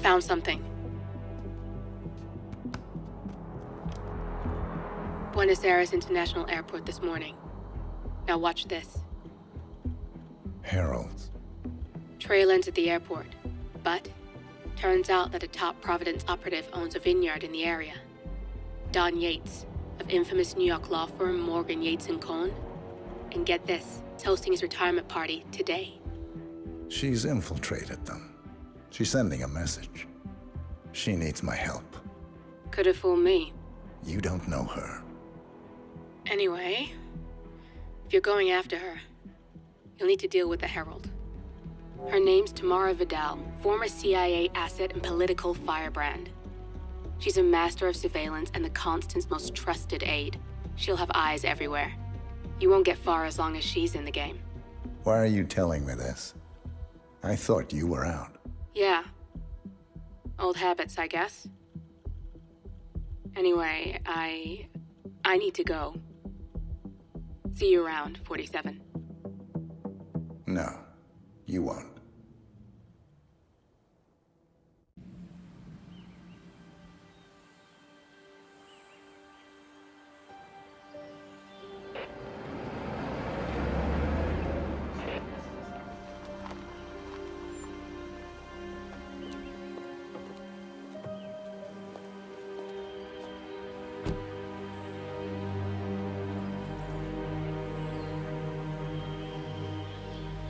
found something. Buenos Aires International Airport this morning. Now watch this. Heralds. Trail ends at the airport, but turns out that a top Providence operative owns a vineyard in the area. Don Yates, of infamous New York law firm Morgan, Yates & Cohn. And get this, it's hosting his retirement party today. She's infiltrated them. She's sending a message. She needs my help. Could have fooled me. You don't know her. Anyway, if you're going after her, you'll need to deal with the Herald. Her name's Tamara Vidal, former CIA asset and political firebrand. She's a master of surveillance and the Constant's most trusted aide. She'll have eyes everywhere. You won't get far as long as she's in the game. Why are you telling me this? I thought you were out. Yeah. Old habits, I guess. Anyway, I need to go. See you around, 47. No, you won't.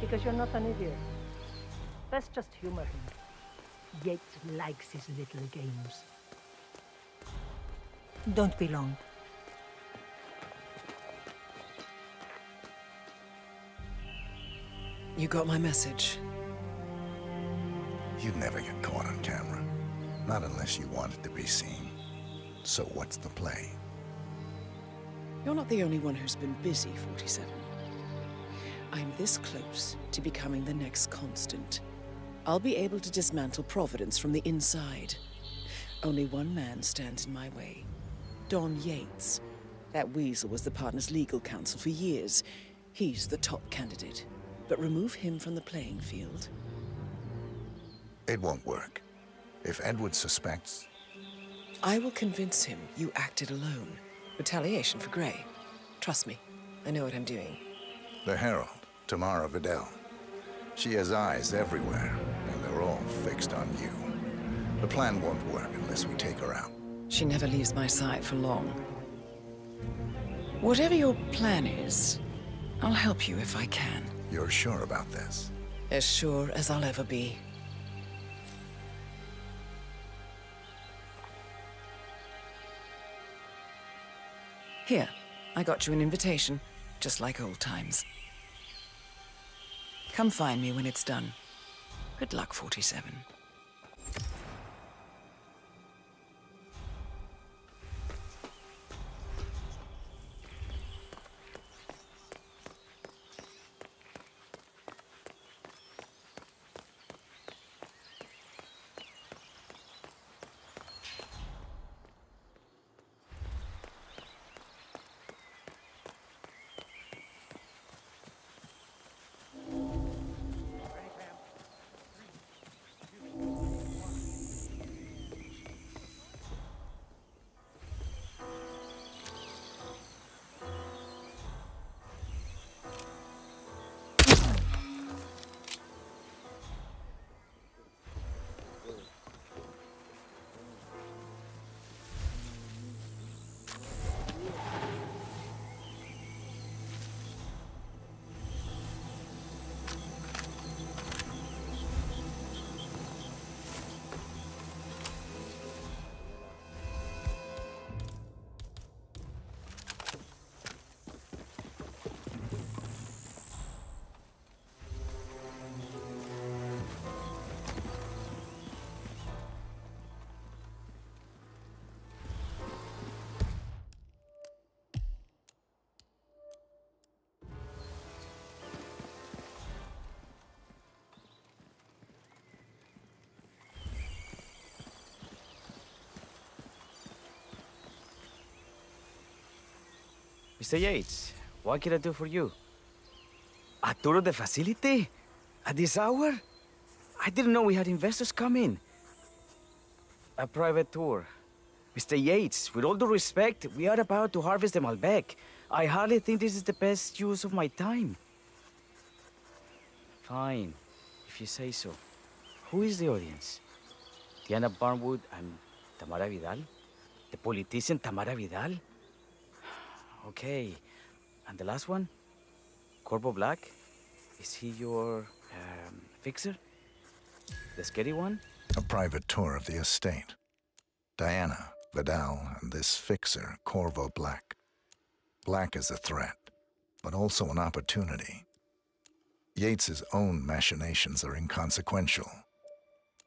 Because you're not an idiot. Let's just humor him. Yates likes his little games. Don't be long. You got my message. You'd never get caught on camera. Not unless you wanted to be seen. So what's the play? You're not the only one who's been busy, 47. I'm this close to becoming the next Constant. I'll be able to dismantle Providence from the inside. Only one man stands in my way. Don Yates. That weasel was the partner's legal counsel for years. He's the top candidate. But remove him from the playing field. It won't work. If Edward suspects... I will convince him you acted alone. Retaliation for Gray. Trust me, I know what I'm doing. The Herald, Tamara Vidal. She has eyes everywhere, and they're all fixed on you. The plan won't work unless we take her out. She never leaves my side for long. Whatever your plan is, I'll help you if I can. You're sure about this? As sure as I'll ever be. Here, I got you an invitation, just like old times. Come find me when it's done. Good luck, 47. Mr. Yates, what can I do for you? A tour of the facility? At this hour? I didn't know we had investors come in. A private tour. Mr. Yates, with all due respect, we are about to harvest the Malbec. I hardly think this is the best use of my time. Fine, if you say so. Who is the audience? Diana Barnwood and Tamara Vidal? The politician Tamara Vidal? Okay. And the last one? Corvo Black? Is he your, fixer? The scary one? A private tour of the estate. Diana, Vidal, and this fixer, Corvo Black. Black is a threat, but also an opportunity. Yates's own machinations are inconsequential.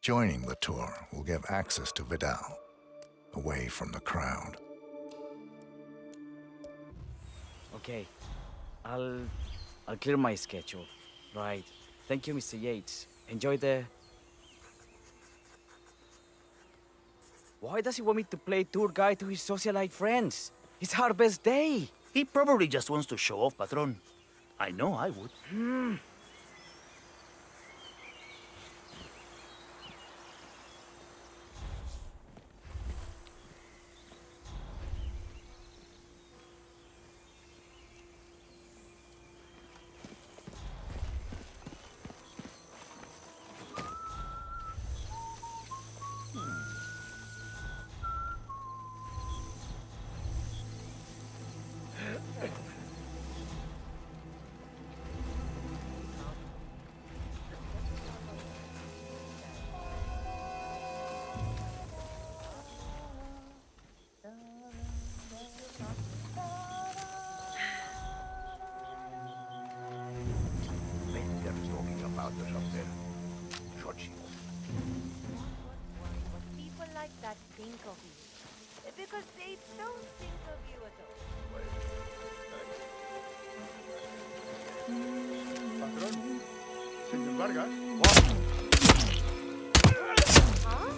Joining the tour will give access to Vidal, away from the crowd. Okay. I'll clear my schedule. Right. Thank you, Mr. Yates. Enjoy the... Why does he want me to play tour guide to his socialite friends? It's Harvest Day. He probably just wants to show off, Patron. I know I would. People like that think of you. Because they don't think of you at all. Patrón, señor Vargas. Huh?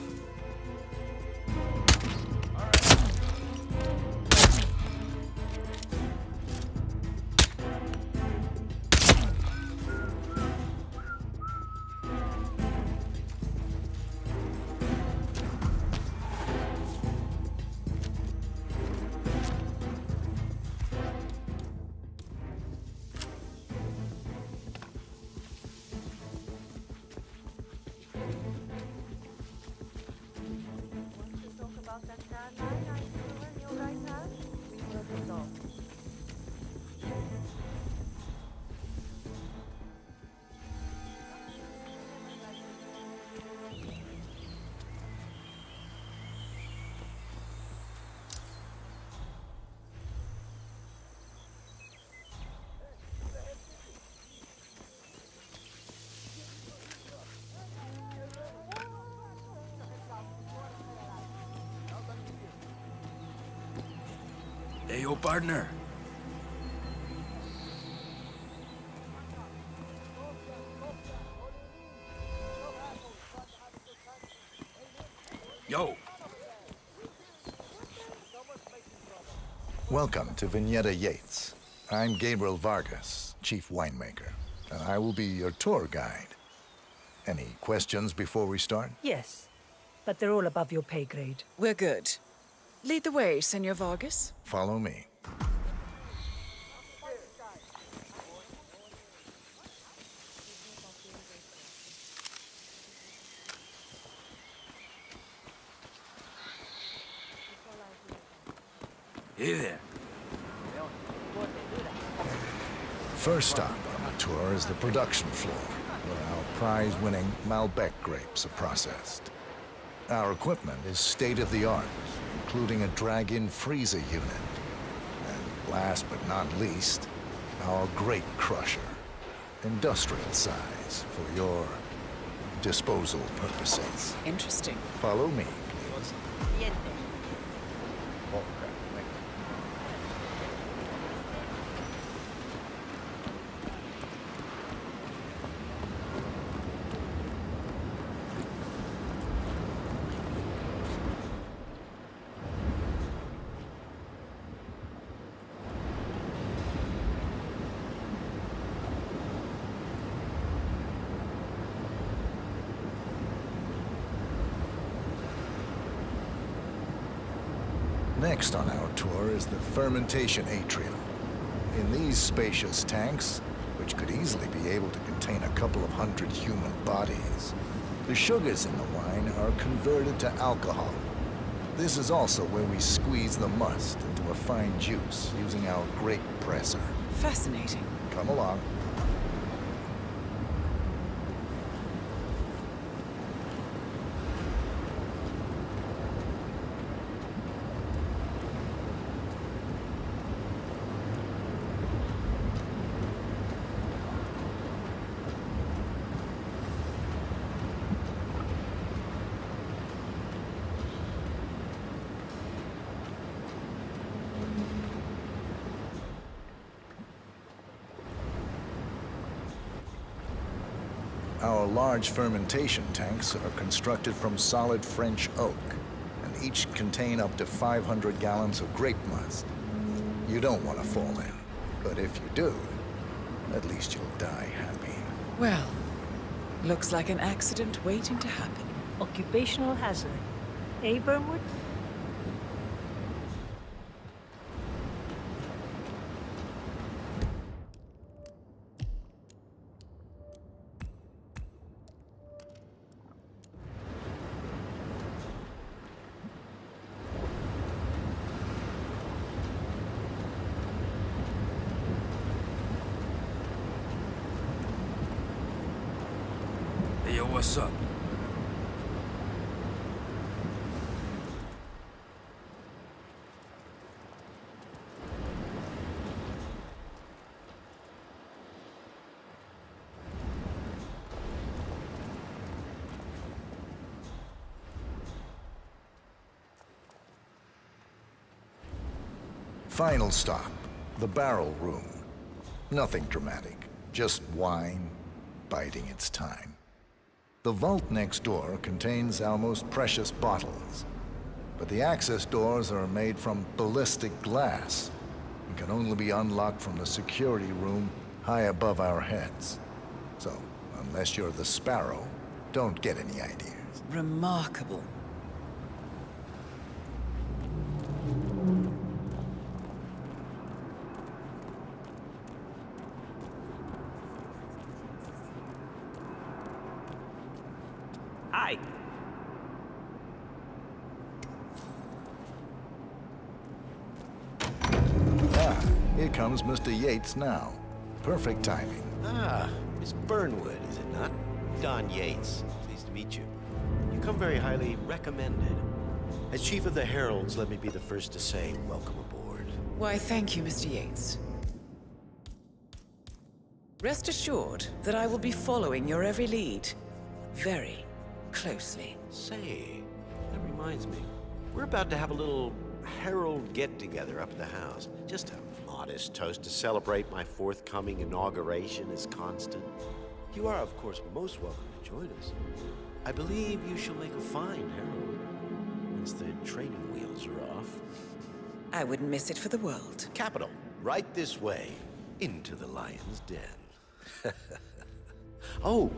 Want to talk about that tan line I drew in your right hand? We will talk. Hey, yo, partner. Yo. Welcome to Vignetta Yates. I'm Gabriel Vargas, chief winemaker, and I will be your tour guide. Any questions before we start? Yes, but they're all above your pay grade. We're good. Lead the way, Senor Vargas. Follow me. Hey there. First stop on the tour is the production floor, where our prize-winning Malbec grapes are processed. Our equipment is state-of-the-art, including a drag-in freezer unit. And last but not least, our grape crusher, industrial size for your disposal purposes. Interesting. Follow me, please. Next on our tour is the fermentation atrium. In these spacious tanks, which could easily be able to contain a couple of hundred human bodies, the sugars in the wine are converted to alcohol. This is also where we squeeze the must into a fine juice using our grape presser. Fascinating. Come along. Our large fermentation tanks are constructed from solid French oak, and each contain up to 500 gallons of grape must. You don't want to fall in, but if you do, at least you'll die happy. Well, looks like an accident waiting to happen. Occupational hazard. Eh, Burnwood? Hey, yo, what's up? Final stop, the barrel room. Nothing dramatic, just wine biding its time. The vault next door contains our most precious bottles, but the access doors are made from ballistic glass and can only be unlocked from the security room high above our heads. So, unless you're the Sparrow, don't get any ideas. Remarkable. Hi. Ah, here comes Mr. Yates now. Perfect timing. Ah, Miss Burnwood, is it not? Don Yates. Pleased to meet you. You come very highly recommended. As Chief of the Heralds, let me be the first to say, welcome aboard. Why, thank you, Mr. Yates. Rest assured that I will be following your every lead. Very closely. Say, that reminds me. We're about to have a little Herald get-together up at the house. Just a modest toast to celebrate my forthcoming inauguration as Constant. You are, of course, most welcome to join us. I believe you shall make a fine Herald, once the training wheels are off. I wouldn't miss it for the world. Capital. Right this way, into the lion's den. Oh,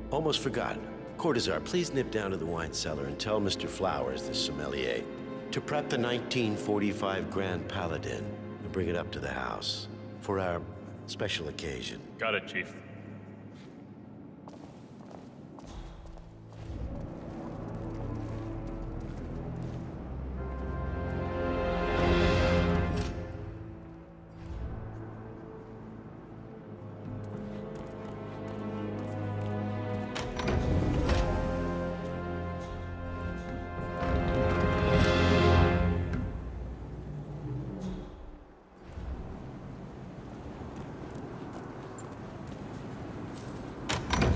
almost forgot. Cortazar, please nip down to the wine cellar and tell Mr. Flowers, the sommelier, to prep the 1945 Grand Paladin and bring it up to the house for our special occasion. Got it, Chief.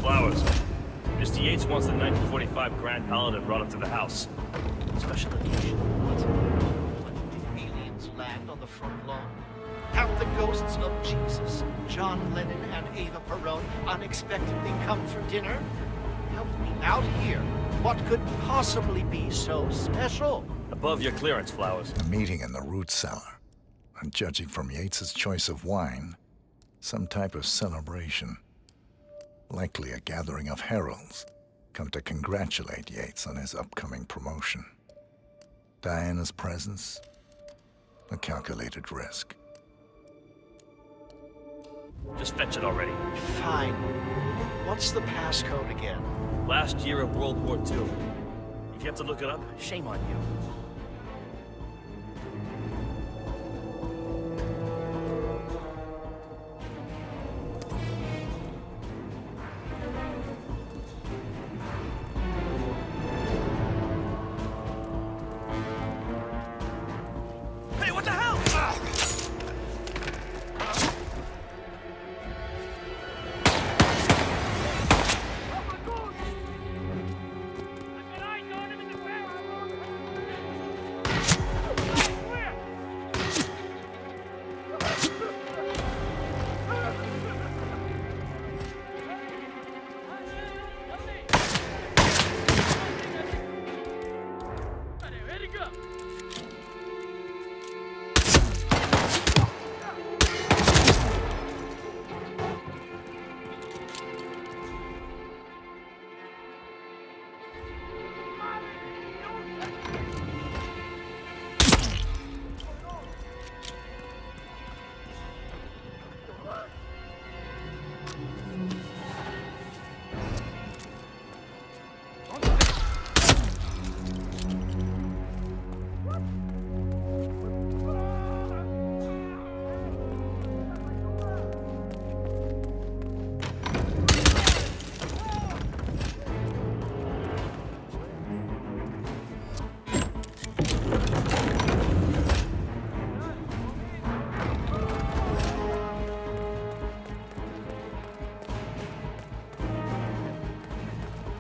Flowers. Mr. Yates wants the 1945 Grand Paladin brought up to the house. Special occasion. What? When did aliens land on the front lawn? Have the ghosts of Jesus, John Lennon, and Ava Perón unexpectedly come for dinner? Help me out here. What could possibly be so special? Above your clearance, Flowers. A meeting in the root cellar. And judging from Yates's choice of wine, some type of celebration. Likely a gathering of heralds, come to congratulate Yates on his upcoming promotion. Diana's presence, a calculated risk. Just fetch it already. Fine. What's the passcode again? Last year of World War II. If you have to look it up, shame on you. Hey, what the hell?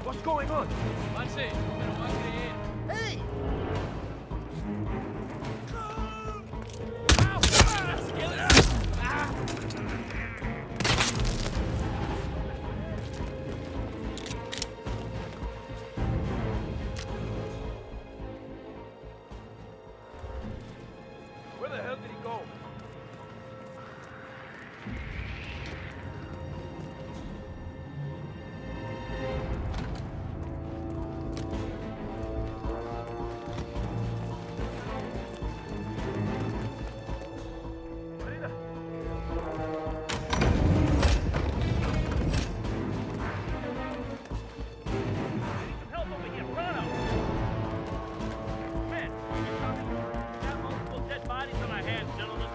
What's going on? Hey! Where the hell did he go? Help over here, Prado! Man, you coming? We got multiple dead bodies on our hands, gentlemen.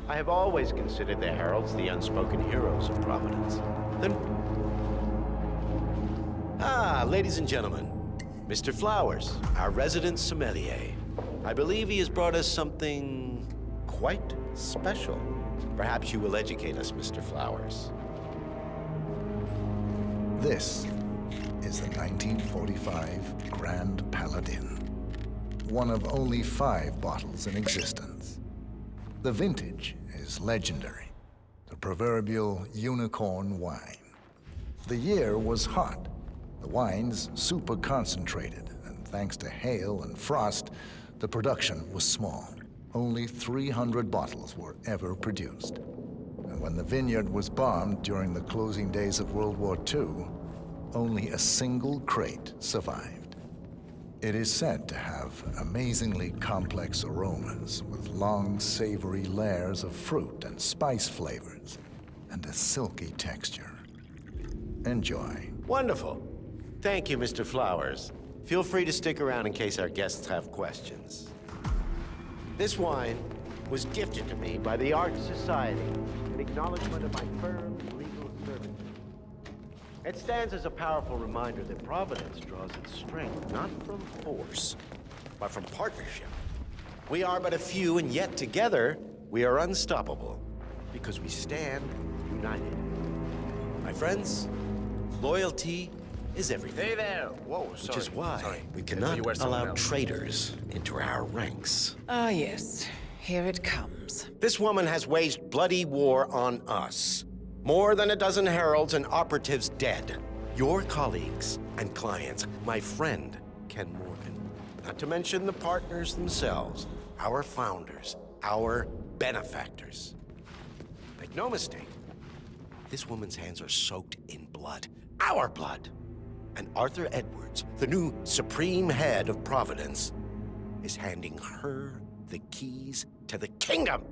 I have always considered the heralds the unspoken heroes of Providence. Ladies and gentlemen, Mr. Flowers, our resident sommelier. I believe he has brought us something quite special. Perhaps you will educate us, Mr. Flowers. This is the 1945 Grand Paladin, one of only 5 bottles in existence. The vintage is legendary, the proverbial unicorn wine. The year was hot, The wine's super concentrated, and thanks to hail and frost, the production was small. Only 300 bottles were ever produced. And when the vineyard was bombed during the closing days of World War II, only a single crate survived. It is said to have amazingly complex aromas with long, savory layers of fruit and spice flavors, and a silky texture. Enjoy. Wonderful. Thank you, Mr. Flowers. Feel free to stick around in case our guests have questions. This wine was gifted to me by the Art Society in acknowledgement of my firm's legal servitude. It stands as a powerful reminder that Providence draws its strength not from force, but from partnership. We are but a few, and yet together we are unstoppable because we stand united. My friends, loyalty is everything. Hey there! Whoa, sorry. Which is why we I thought cannot you were someone allow else. traitors into our ranks. Ah, yes. Here it comes. This woman has waged bloody war on us. More than a dozen heralds and operatives dead. Your colleagues and clients, my friend, Ken Morgan. Not to mention the partners themselves, our founders, our benefactors. Make no mistake, this woman's hands are soaked in blood. Our blood. And Arthur Edwards, the new supreme head of Providence, is handing her the keys to the kingdom.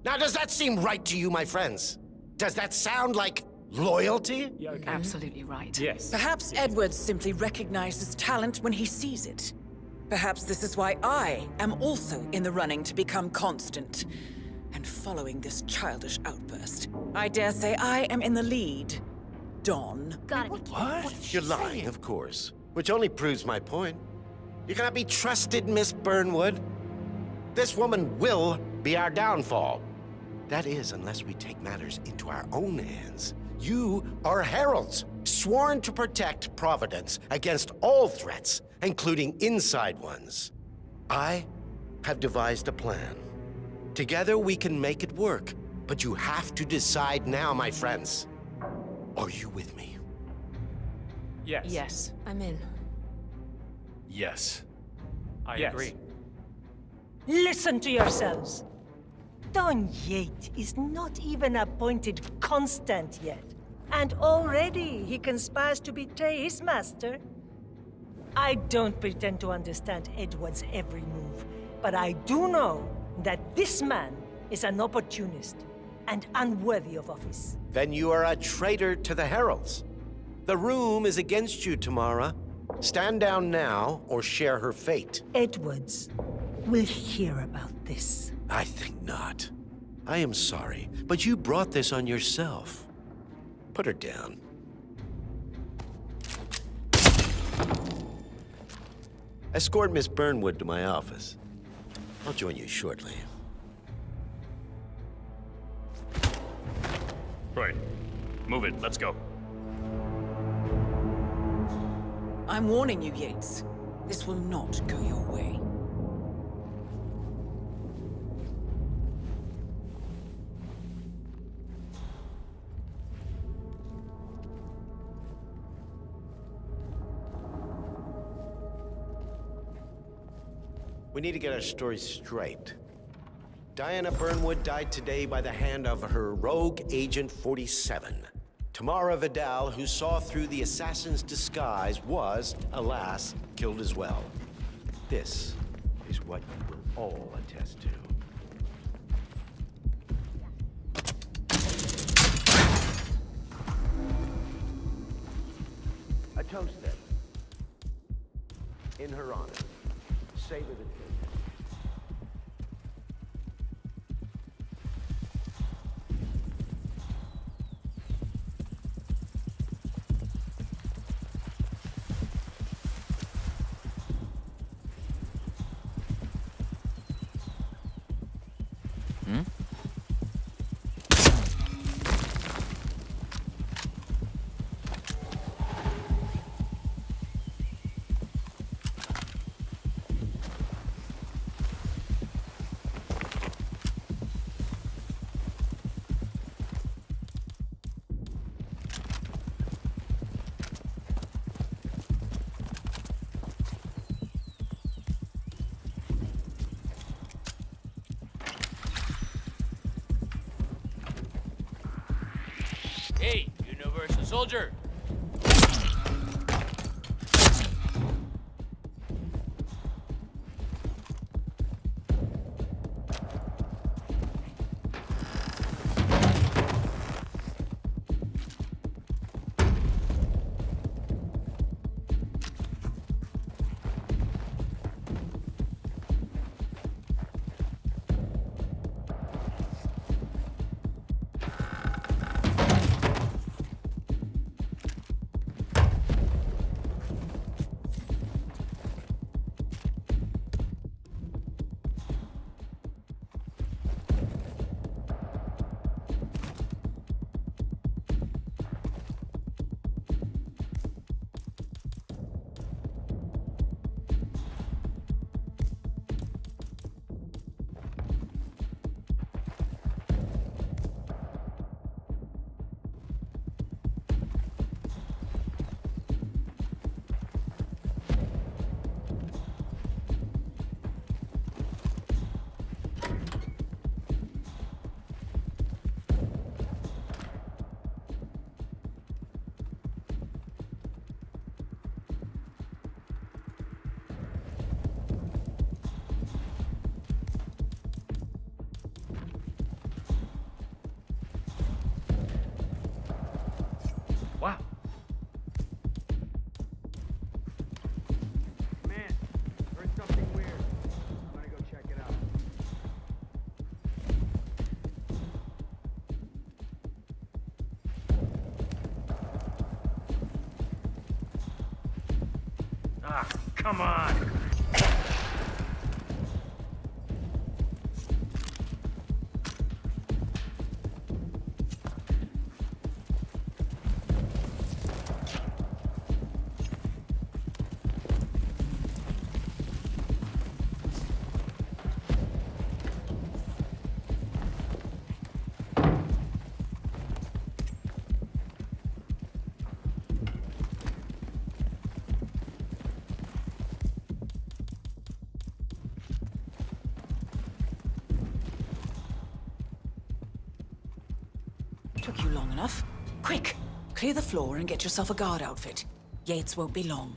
Now, does that seem right to you, my friends? Does that sound like loyalty? Absolutely right. Yes. Perhaps Edwards simply recognizes talent when he sees it. Perhaps this is why I am also in the running to become constant. And following this childish outburst, I dare say I am in the lead. Don. What? You're lying, of course. Which only proves my point. You cannot be trusted, Miss Burnwood. This woman will be our downfall. That is, unless we take matters into our own hands. You are heralds, sworn to protect Providence against all threats, including inside ones. I have devised a plan. Together we can make it work, but you have to decide now, my friends. Are you with me? Yes. Yes, I'm in. Yes. I Yes. agree. Listen to yourselves. Don Yates is not even appointed constant yet. And already he conspires to betray his master. I don't pretend to understand Edward's every move, but I do know that this man is an opportunist and unworthy of office. Then you are a traitor to the heralds. The room is against you, Tamara. Stand down now or share her fate. Edwards will hear about this. I think not. I am sorry, but you brought this on yourself. Put her down. Escort Miss Burnwood to my office. I'll join you shortly. Right. Move it. Let's go. I'm warning you, Yates. This will not go your way. We need to get our story straight. Diana Burnwood died today by the hand of her rogue Agent 47. Tamara Vidal, who saw through the assassin's disguise, was, alas, killed as well. This is what you will all attest to. A toast, then. In her honor. Savor the cake. Soldier! Wow. Man, heard something weird. I'm gonna go check it out. Ah, come on! Took you long enough. Quick! Clear the floor and get yourself a guard outfit. Yates won't be long.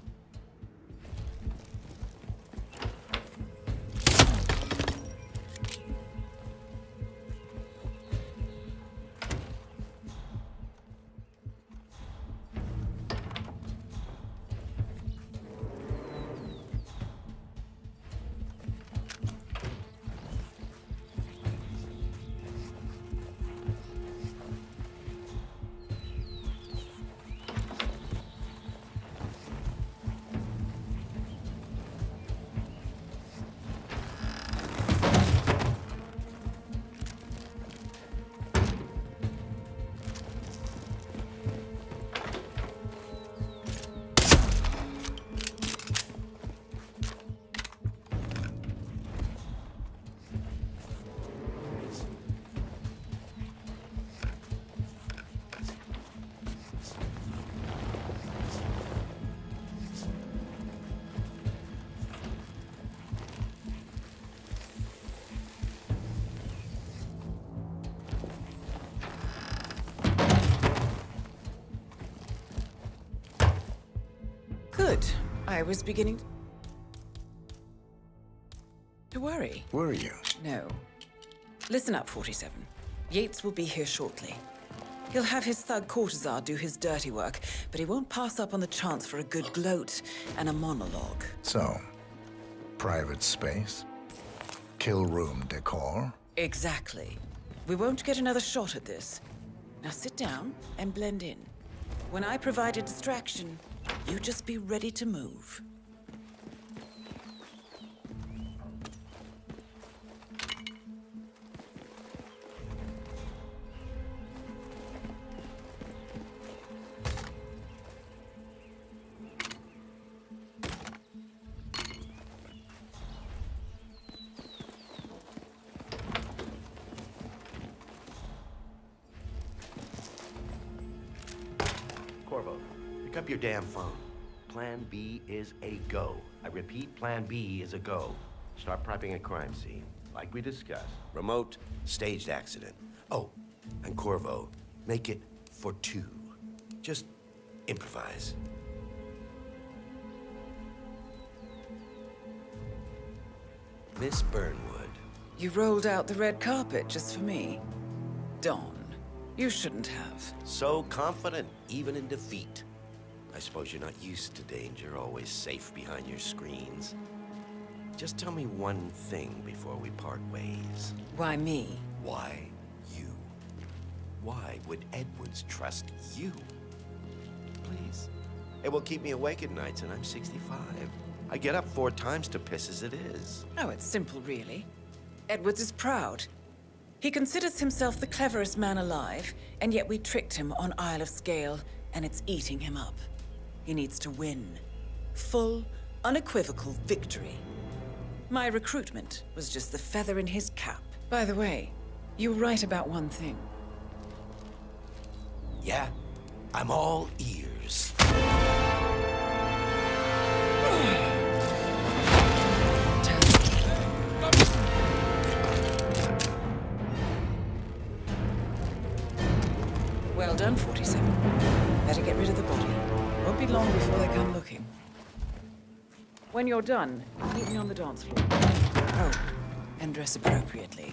Good. I was beginning to worry. Were you? No. Listen up, 47. Yates will be here shortly. He'll have his thug Cortazar do his dirty work, but he won't pass up on the chance for a good gloat and a monologue. So, private space? Kill room decor? Exactly. We won't get another shot at this. Now sit down and blend in. When I provide a distraction, you just be ready to move. Corvo, pick up your damn phone. Plan B is a go. I repeat, Plan B is a go. Start prepping a crime scene, like we discussed. Remote, staged accident. Oh, and Corvo, make it for two. Just improvise. Miss Burnwood. You rolled out the red carpet just for me. Don, you shouldn't have. So confident, even in defeat. I suppose you're not used to danger, always safe behind your screens. Just tell me one thing before we part ways. Why me? Why you? Why would Edwards trust you? Please. It will keep me awake at nights, and I'm 65. I get up 4 times to piss as it is. Oh, it's simple, really. Edwards is proud. He considers himself the cleverest man alive, and yet we tricked him on Isle of Scale, and it's eating him up. He needs to win. Full, unequivocal victory. My recruitment was just the feather in his cap. By the way, you were right about one thing. Yeah? I'm all ears. Well done, 47. Better get rid of the body. Won't be long before they come looking. When you're done, meet me on the dance floor. Oh, and dress appropriately.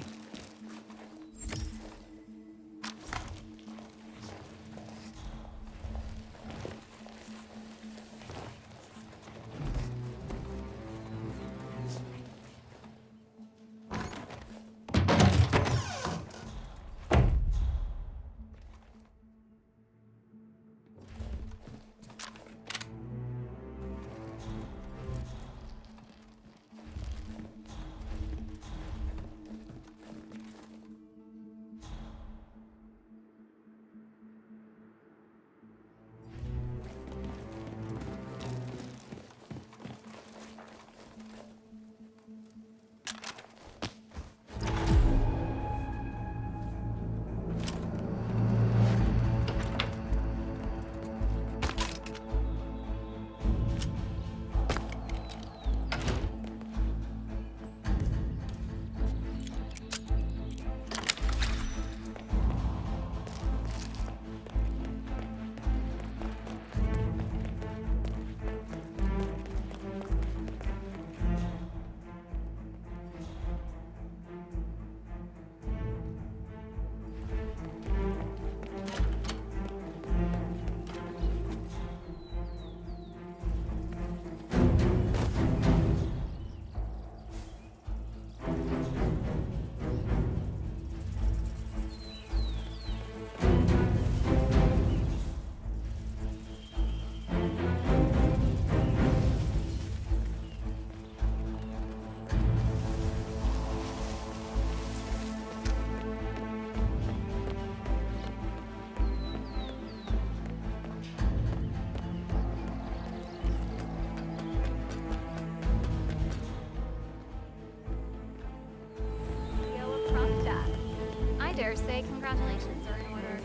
I dare say congratulations are in order.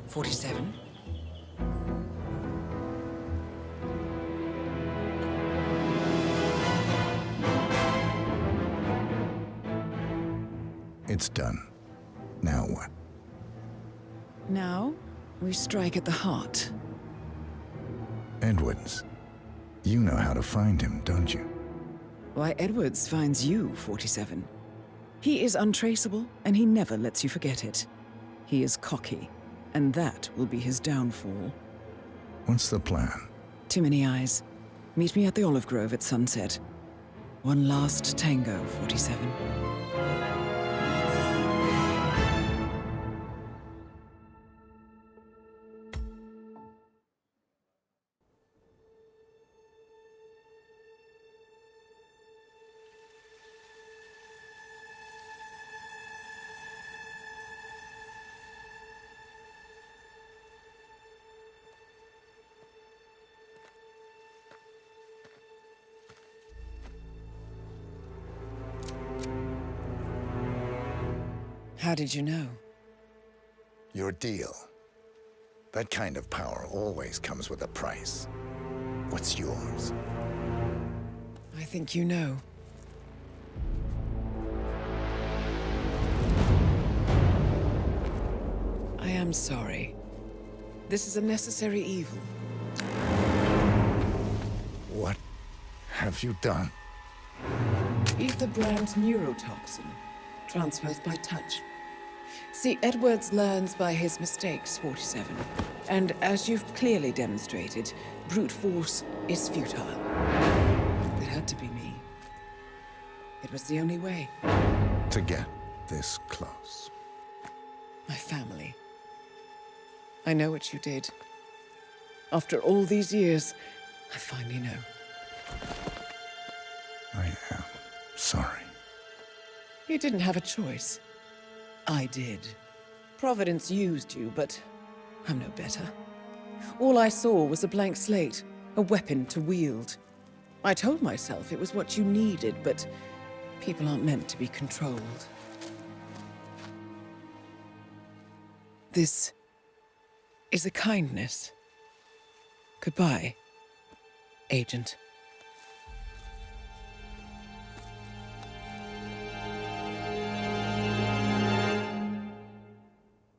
47. It's done. Now what? Now, we strike at the heart. Edwards. You know how to find him, don't you? Why, Edwards finds you, 47. He is untraceable, and he never lets you forget it. He is cocky, and that will be his downfall. What's the plan? Too many eyes. Meet me at the Olive Grove at sunset. One last tango, 47. How did you know? Your deal. That kind of power always comes with a price. What's yours? I think you know. am sorry. This is a necessary evil. What have you done? Ether brand neurotoxin transfers by touch. See, Edwards learns by his mistakes, 47. And as you've clearly demonstrated, brute force is futile. It had to be me. It was the only way. To get this close. My family. I know what you did. After all these years, I finally know. I am sorry. You didn't have a choice. I did. Providence used you, but I'm no better. All I saw was a blank slate, a weapon to wield. I told myself it was what you needed, but people aren't meant to be controlled. This is a kindness. Goodbye, Agent.